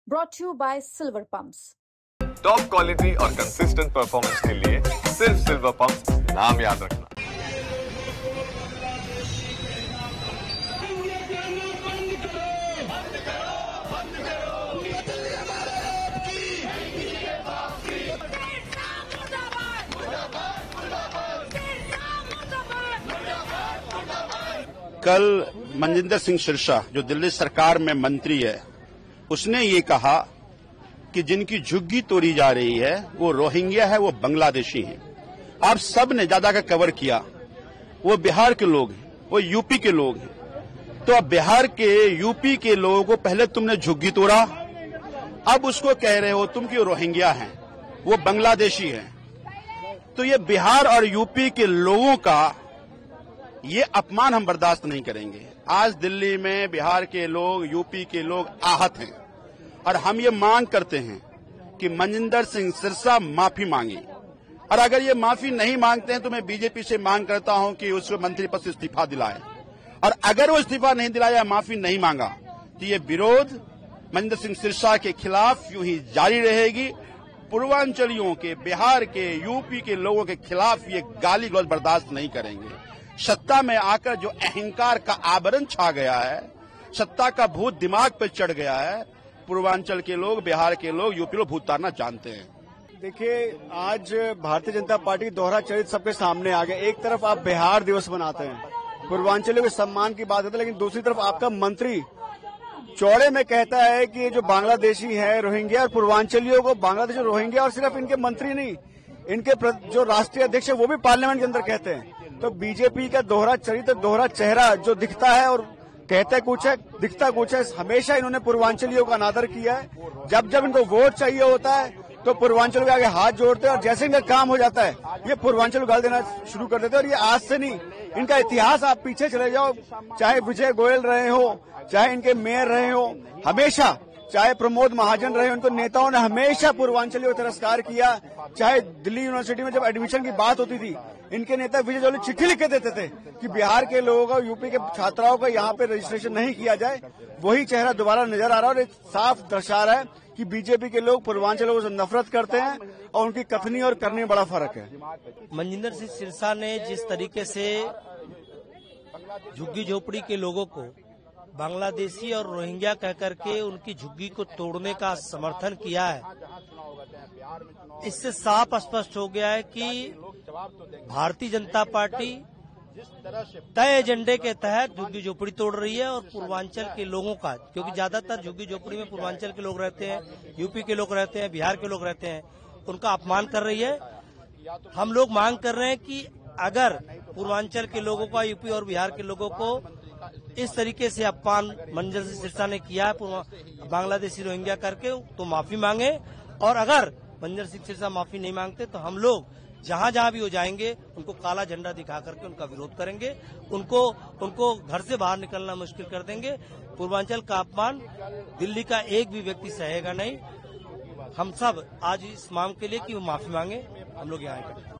brought to you by Silver Pumps. Top quality और consistent performance के लिए सिर्फ सिल्वर पंप्स नाम याद रखना। कल मनजिंदर सिंह सिरसा जो दिल्ली सरकार में मंत्री है, उसने ये कहा कि जिनकी झुग्गी तोड़ी जा रही है वो रोहिंग्या है, वो बांग्लादेशी हैं। आप सब ने ज्यादा का कवर किया, वो बिहार के लोग हैं, वो यूपी के लोग हैं। तो अब बिहार के यूपी के लोगों को पहले तुमने झुग्गी तोड़ा, अब उसको कह रहे हो तुम कि रोहिंग्या हैं, वो बांग्लादेशी हैं। तो ये बिहार और यूपी के लोगों का ये अपमान हम बर्दाश्त नहीं करेंगे। आज दिल्ली में बिहार के लोग, यूपी के लोग आहत हैं और हम ये मांग करते हैं कि मनजिंदर सिंह सिरसा माफी मांगे। और अगर ये माफी नहीं मांगते हैं तो मैं बीजेपी से मांग करता हूं कि उसको मंत्री पद से इस्तीफा दिलाए। और अगर वो इस्तीफा नहीं दिलाया, माफी नहीं मांगा, तो ये विरोध मनजिंदर सिंह सिरसा के खिलाफ यूं ही जारी रहेगी। पूर्वांचलियों के, बिहार के, यूपी के लोगों के खिलाफ ये गाली गलौज बर्दाश्त नहीं करेंगे। सत्ता में आकर जो अहंकार का आवरण छा गया है, सत्ता का भूत दिमाग पर चढ़ गया है, पूर्वांचल के लोग, बिहार के लोग, यूपी लोग भूत उतारना जानते हैं। देखिए, आज भारतीय जनता पार्टी दोहरा चरित्र सबके सामने आ गया। एक तरफ आप बिहार दिवस मनाते हैं, पूर्वांचलियों के सम्मान की बात करते हैं, लेकिन दूसरी तरफ आपका मंत्री चौड़े में कहता है कि ये जो बांग्लादेशी है, रोहिंग्या, और पूर्वांचलियों को बांग्लादेश और रोहिंग्या, और सिर्फ इनके मंत्री नहीं, इनके जो राष्ट्रीय अध्यक्ष है वो भी पार्लियामेंट के अंदर कहते हैं। तो बीजेपी का दोहरा चरित्र, दोहरा चेहरा जो दिखता है और कहते कुछ है, दिखता कुछ है। हमेशा इन्होंने पूर्वांचलियों का अनादर किया है। जब जब इनको वोट चाहिए होता है तो पूर्वांचल के आगे हाथ जोड़ते हैं, और जैसे इनका काम हो जाता है ये पूर्वांचल को गाल देना शुरू कर देते हैं। और ये आज से नहीं, इनका इतिहास आप पीछे चले जाओ, चाहे विजय गोयल रहे हो, चाहे इनके मेयर रहे हो, हमेशा, चाहे प्रमोद महाजन रहे, उनको नेताओं ने हमेशा पूर्वांचलियों को तिरस्कार किया। चाहे दिल्ली यूनिवर्सिटी में जब एडमिशन की बात होती थी, इनके नेता विजय गोयल चिट्ठी लिख के देते थे कि बिहार के लोगों का, यूपी के छात्राओं का यहाँ पे रजिस्ट्रेशन नहीं किया जाए। वही चेहरा दोबारा नजर आ रहा है और साफ दर्शा रहा है कि बीजेपी के लोग पूर्वांचल से नफरत करते हैं और उनकी कथनी और करने में बड़ा फर्क है। मनजिंदर सिंह सिरसा ने जिस तरीके से झुग्गी झोपड़ी के लोगों को बांग्लादेशी और रोहिंग्या कहकर के उनकी झुग्गी को तोड़ने का समर्थन किया है, इससे साफ स्पष्ट हो गया है कि भारतीय जनता पार्टी तय एजेंडे के तहत झुग्गी झोपड़ी तोड़ रही है। और पूर्वांचल के लोगों का, क्योंकि ज्यादातर झुग्गी झोपड़ी में पूर्वांचल के लोग रहते हैं, यूपी के लोग रहते हैं, बिहार के लोग रहते हैं, उनका अपमान कर रही है। हम लोग मांग कर रहे हैं कि अगर पूर्वांचल के लोगों का, यूपी और बिहार के लोगों को इस तरीके से अपमान मनजिंदर सिंह सिरसा ने किया है बांग्लादेशी रोहिंग्या करके, तो माफी मांगे। और अगर मनजिंदर सिंह सिरसा माफी नहीं मांगते तो हम लोग जहां जहां भी हो जाएंगे, उनको काला झंडा दिखा करके उनका विरोध करेंगे, उनको घर से बाहर निकलना मुश्किल कर देंगे। पूर्वांचल का अपमान दिल्ली का एक भी व्यक्ति सहेगा नहीं। हम सब आज इस मांग के लिए कि वो माफी मांगे, हम लोग यहाँ आएंगे।